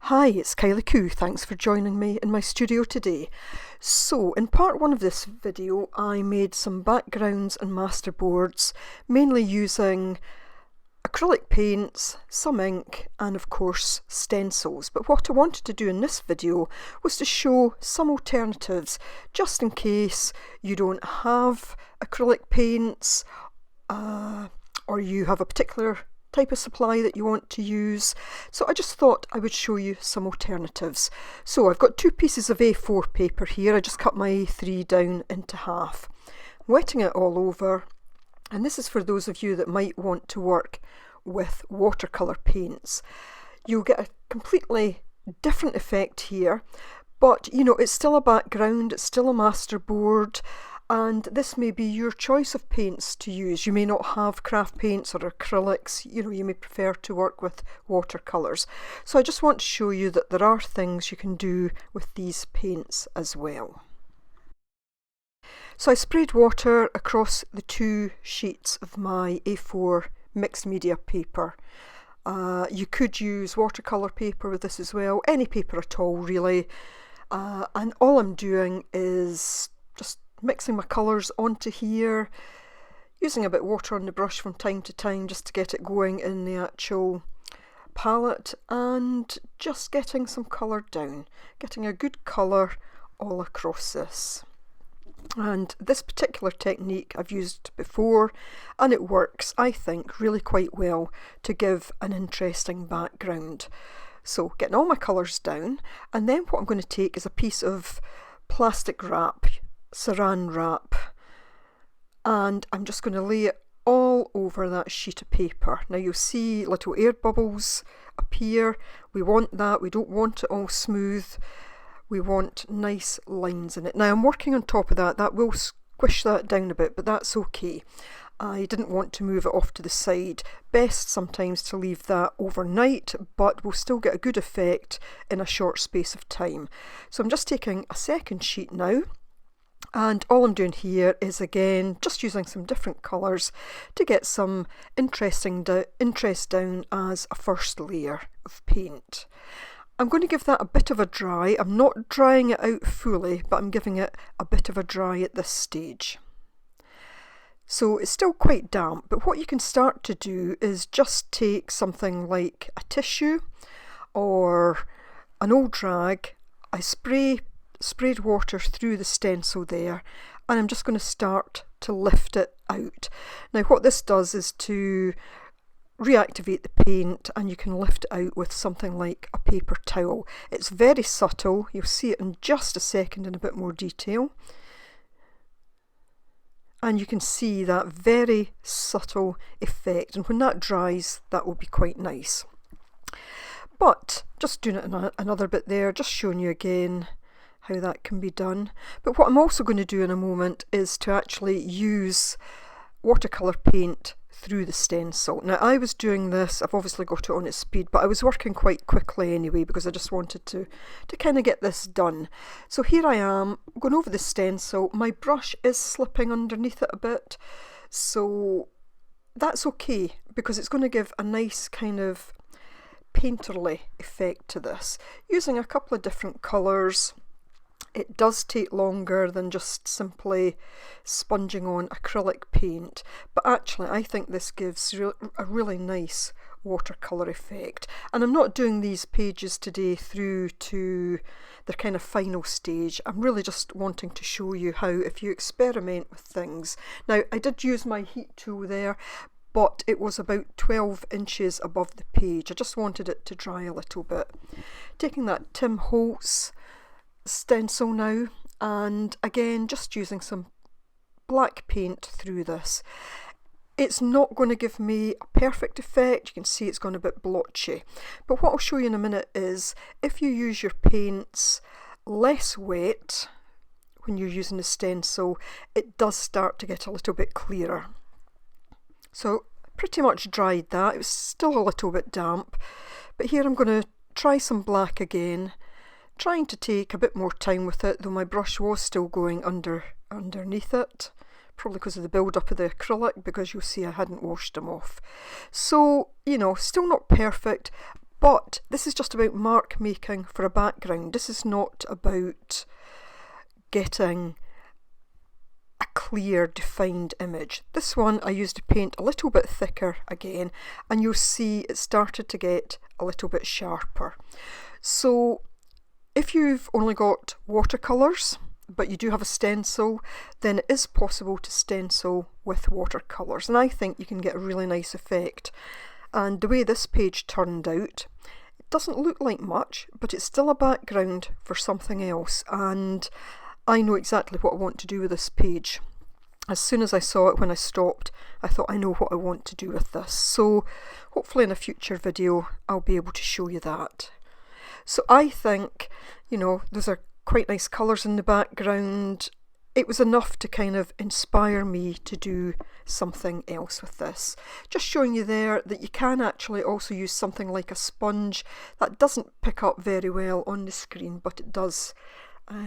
Hi, it's Kylie Coo. Thanks for joining me in my studio today. So, in part one of this video, I made some backgrounds and masterboards, mainly using acrylic paints, some ink, and of course stencils. But what I wanted to do in this video was to show some alternatives, just in case you don't have acrylic paints, or you have a particular type of supply that you want to use. So I just thought I would show you some alternatives. So I've got two pieces of A4 paper here. I just cut my A3 down into half. I'm wetting it all over, and this is for those of you that might want to work with watercolour paints. You'll get a completely different effect here, but you know, it's still a background, it's still a masterboard, and this may be your choice of paints to use. You may not have craft paints or acrylics, you know, you may prefer to work with watercolours. So I just want to show you that there are things you can do with these paints as well. So I sprayed water across the two sheets of my A4 mixed media paper. You could use watercolour paper with this as well, any paper at all really. And all I'm doing is just mixing my colours onto here, using a bit of water on the brush from time to time just to get it going in the actual palette, and just getting some colour down, getting a good colour all across this. And this particular technique I've used before, and it works, I think, really quite well to give an interesting background. So getting all my colours down, and then what I'm going to take is a piece of plastic wrap, saran wrap, and I'm just going to lay it all over that sheet of paper. Now you'll see little air bubbles appear. We want that, we don't want it all smooth. We want nice lines in it. Now I'm working on top of that will squish that down a bit, but that's okay. I didn't want to move it off to the side. Best sometimes to leave that overnight, but we'll still get a good effect in a short space of time. So I'm just taking a second sheet now, and all I'm doing here is again just using some different colours to get some interest down as a first layer of paint. I'm going to give that a bit of a dry. I'm not drying it out fully, but I'm giving it a bit of a dry at this stage. So it's still quite damp, but what you can start to do is just take something like a tissue or an old rag. I sprayed water through the stencil there, and I'm just going to start to lift it out. Now what this does is to reactivate the paint, and you can lift it out with something like a paper towel. It's very subtle, you'll see it in just a second in a bit more detail, and you can see that very subtle effect, and when that dries that will be quite nice. But just doing it in another bit there, just showing you again how that can be done. But what I'm also going to do in a moment is to actually use watercolour paint through the stencil. Now I was doing this, I've obviously got it on its speed, but I was working quite quickly anyway because I just wanted to kind of get this done. So here I am going over the stencil. My brush is slipping underneath it a bit, so that's okay because it's going to give a nice kind of painterly effect to this. Using a couple of different colours, it does take longer than just simply sponging on acrylic paint, but actually I think this gives a really nice watercolour effect. And I'm not doing these pages today through to the kind of final stage. I'm really just wanting to show you how, if you experiment with things. Now I did use my heat tool there, but it was about 12 inches above the page. I just wanted it to dry a little bit. Taking that Tim Holtz stencil now, and again just using some black paint through this. It's not going to give me a perfect effect, you can see it's gone a bit blotchy, but what I'll show you in a minute is if you use your paints less wet when you're using the stencil, it does start to get a little bit clearer. So pretty much dried that. It was still a little bit damp, but here I'm going to try some black again, trying to take a bit more time with it, though my brush was still going underneath it, probably because of the build-up of the acrylic, because you'll see I hadn't washed them off. So, you know, still not perfect, But this is just about mark making for a background. This is not about getting a clear defined image. This one I used to paint a little bit thicker again, and you'll see it started to get a little bit sharper. So if you've only got watercolours but you do have a stencil, then it is possible to stencil with watercolours, and I think you can get a really nice effect. And the way this page turned out, it doesn't look like much, but it's still a background for something else, and I know exactly what I want to do with this page. As soon as I saw it when I stopped, I thought I know what I want to do with this. So hopefully in a future video I'll be able to show you that. So I think, you know, those are quite nice colours in the background. It was enough to kind of inspire me to do something else with this. Just showing you there that you can actually also use something like a sponge. That doesn't pick up very well on the screen, but it does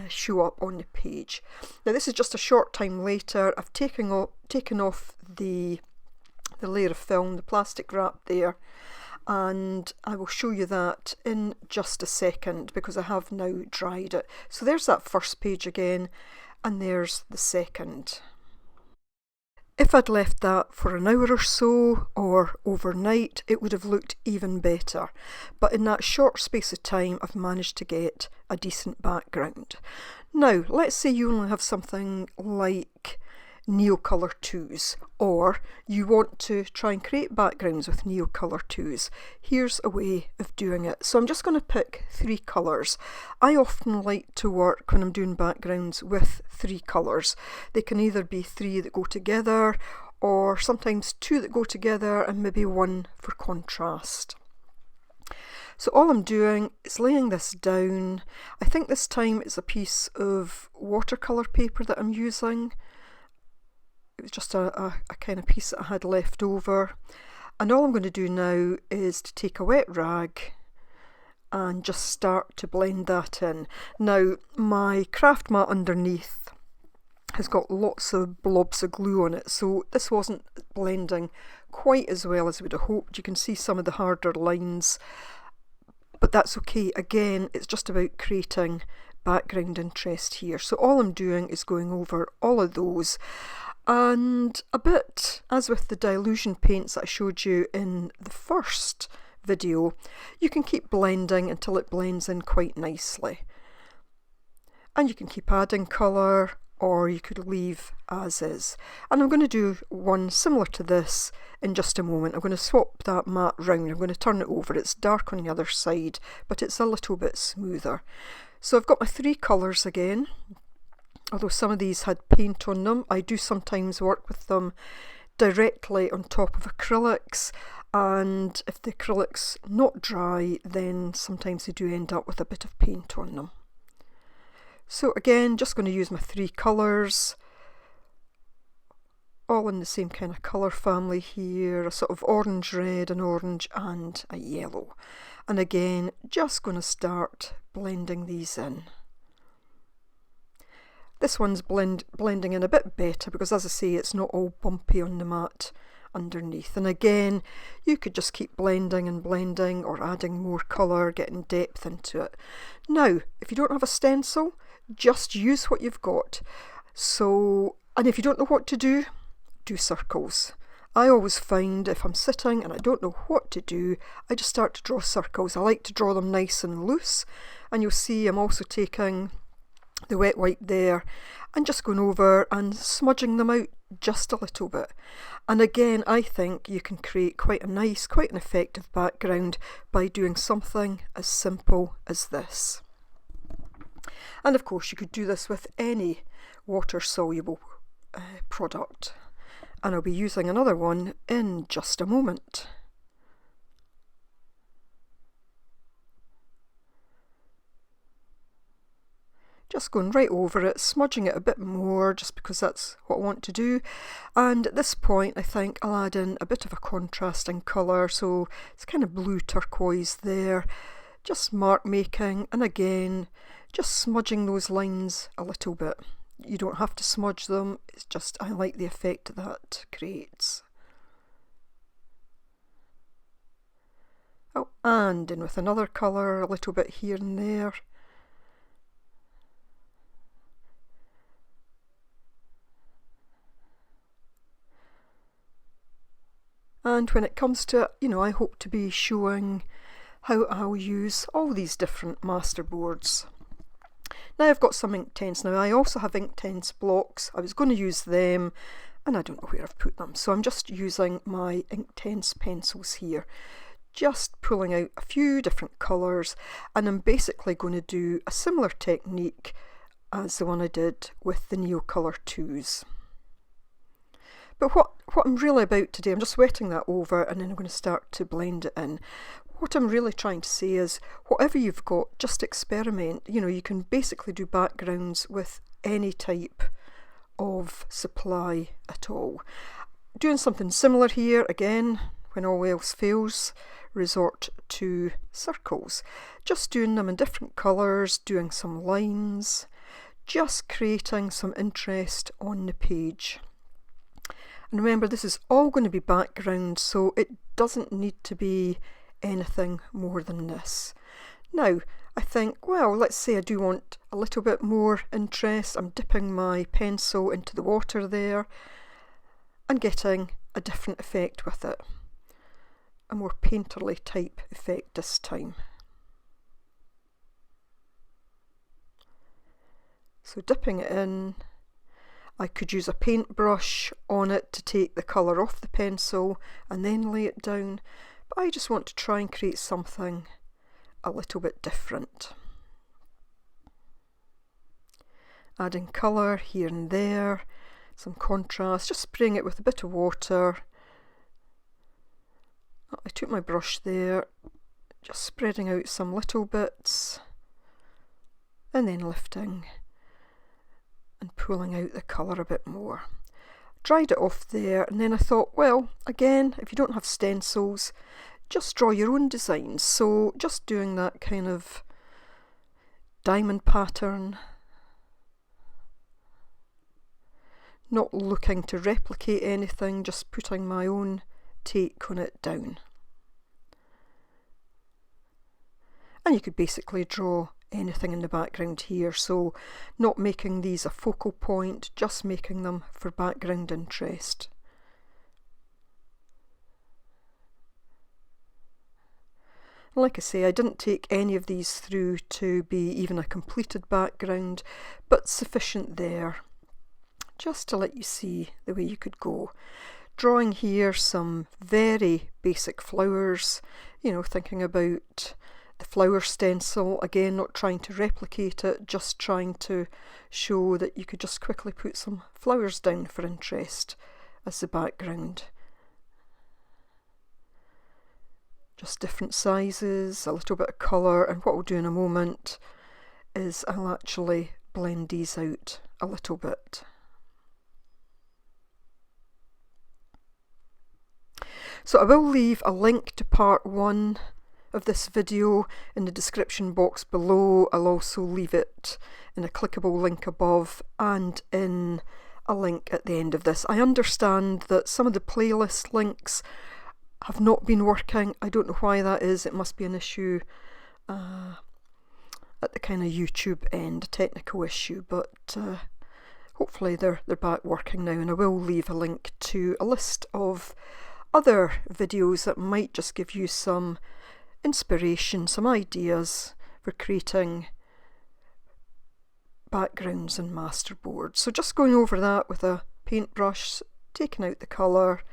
show up on the page. Now this is just a short time later. I've taken off the layer of film, the plastic wrap there, and I will show you that in just a second because I have now dried it. So there's that first page again, and there's the second. If I'd left that for an hour or so or overnight, it would have looked even better. But in that short space of time, I've managed to get a decent background. Now, let's say you only have something like Neocolour 2s, or you want to try and create backgrounds with Neocolour 2s. Here's a way of doing it. So I'm just going to pick 3 colours. I often like to work when I'm doing backgrounds with 3 colours. They can either be 3 that go together, or sometimes 2 that go together and maybe 1 for contrast. So all I'm doing is laying this down. I think this time it's a piece of watercolour paper that I'm using. It was just a kind of piece that I had left over, and all I'm going to do now is to take a wet rag and just start to blend that in. Now my craft mat underneath has got lots of blobs of glue on it, so this wasn't blending quite as well as I would have hoped. You can see some of the harder lines, but that's okay. Again, it's just about creating background interest here. So all I'm doing is going over all of those. And a bit as with the dilution paints that I showed you in the first video, you can keep blending until it blends in quite nicely. And you can keep adding colour, or you could leave as is. And I'm going to do one similar to this in just a moment. I'm going to swap that mat round. I'm going to turn it over. It's dark on the other side, but it's a little bit smoother. So I've got my 3 colours again. Although some of these had paint on them, I do sometimes work with them directly on top of acrylics, and if the acrylic's not dry, then sometimes they do end up with a bit of paint on them. So again, just going to use my 3 colours, all in the same kind of colour family here, a sort of orange red, an orange and a yellow. And again, just going to start blending these in. This one's blending in a bit better because, as I say, it's not all bumpy on the mat underneath. And again, you could just keep blending and blending, or adding more colour, getting depth into it. Now, if you don't have a stencil, just use what you've got. So, and if you don't know what to do circles. I always find if I'm sitting and I don't know what to do, I just start to draw circles. I like to draw them nice and loose, and you'll see I'm also taking the wet wipe there and just going over and smudging them out just a little bit. And again, I think you can create quite a nice, quite an effective background by doing something as simple as this. And of course you could do this with any water soluble product, and I'll be using another one in just a moment. Just going right over it, smudging it a bit more just because that's what I want to do. And at this point I think I'll add in a bit of a contrasting colour, so it's kind of blue turquoise there. Just mark making, and again just smudging those lines a little bit. You don't have to smudge them, it's just I like the effect that creates. Oh, and in with another colour, a little bit here and there. And when it comes to it, you know, I hope to be showing how I'll use all these different Masterboards. Now I've got some Inktense. Now I also have Inktense blocks. I was going to use them and I don't know where I've put them. So I'm just using my Inktense pencils here. Just pulling out a few different colours, and I'm basically going to do a similar technique as the one I did with the Neocolour 2s. But what I'm really about today, I'm just wetting that over and then I'm going to start to blend it in. What I'm really trying to say is, whatever you've got, just experiment. You know, you can basically do backgrounds with any type of supply at all. Doing something similar here, again, when all else fails, resort to circles. Just doing them in different colours, doing some lines, just creating some interest on the page. And remember, this is all going to be background, so it doesn't need to be anything more than this. Now, I think, well, let's say I do want a little bit more interest. I'm dipping my pencil into the water there and getting a different effect with it. A more painterly type effect this time. So dipping it in, I could use a paintbrush on it to take the colour off the pencil and then lay it down, but I just want to try and create something a little bit different. Adding colour here and there, some contrast, just spraying it with a bit of water. I took my brush there, just spreading out some little bits and then lifting and pulling out the colour a bit more. Dried it off there, and then I thought, well, again, if you don't have stencils, just draw your own designs. So just doing that kind of diamond pattern, not looking to replicate anything, just putting my own take on it down. And you could basically draw anything in the background here, so not making these a focal point, just making them for background interest. Like I say, I didn't take any of these through to be even a completed background, but sufficient there, just to let you see the way you could go. Drawing here some very basic flowers, you know, thinking about the flower stencil, again not trying to replicate it, just trying to show that you could just quickly put some flowers down for interest as the background. Just different sizes, a little bit of colour, and what we'll do in a moment is I'll actually blend these out a little bit. So I will leave a link to part 1 of this video in the description box below. I'll also leave it in a clickable link above and in a link at the end of this. I understand that some of the playlist links have not been working. I don't know why that is. It must be an issue at the kind of YouTube end, a technical issue, but hopefully they're back working now, and I will leave a link to a list of other videos that might just give you some inspiration, some ideas for creating backgrounds and masterboards. So just going over that with a paintbrush, taking out the colour,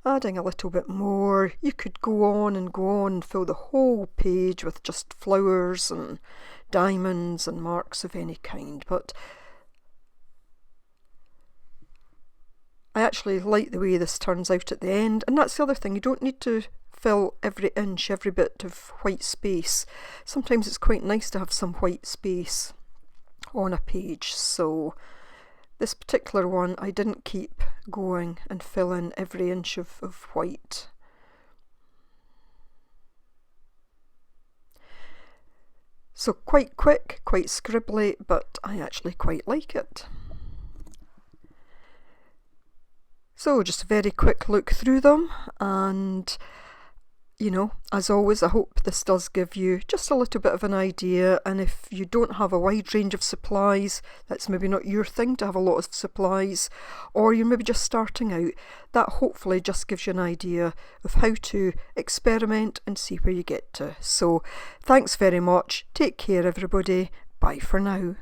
adding a little bit more. You could go on and fill the whole page with just flowers and diamonds and marks of any kind, but I actually like the way this turns out at the end. And that's the other thing, you don't need to fill every inch, every bit of white space. Sometimes it's quite nice to have some white space on a page, so this particular one I didn't keep going and fill in every inch of white. So quite quick, quite scribbly, but I actually quite like it. So just a very quick look through them, and you know, as always, I hope this does give you just a little bit of an idea, and if you don't have a wide range of supplies, that's maybe not your thing to have a lot of supplies, or you're maybe just starting out, that hopefully just gives you an idea of how to experiment and see where you get to. So thanks very much, take care everybody, bye for now.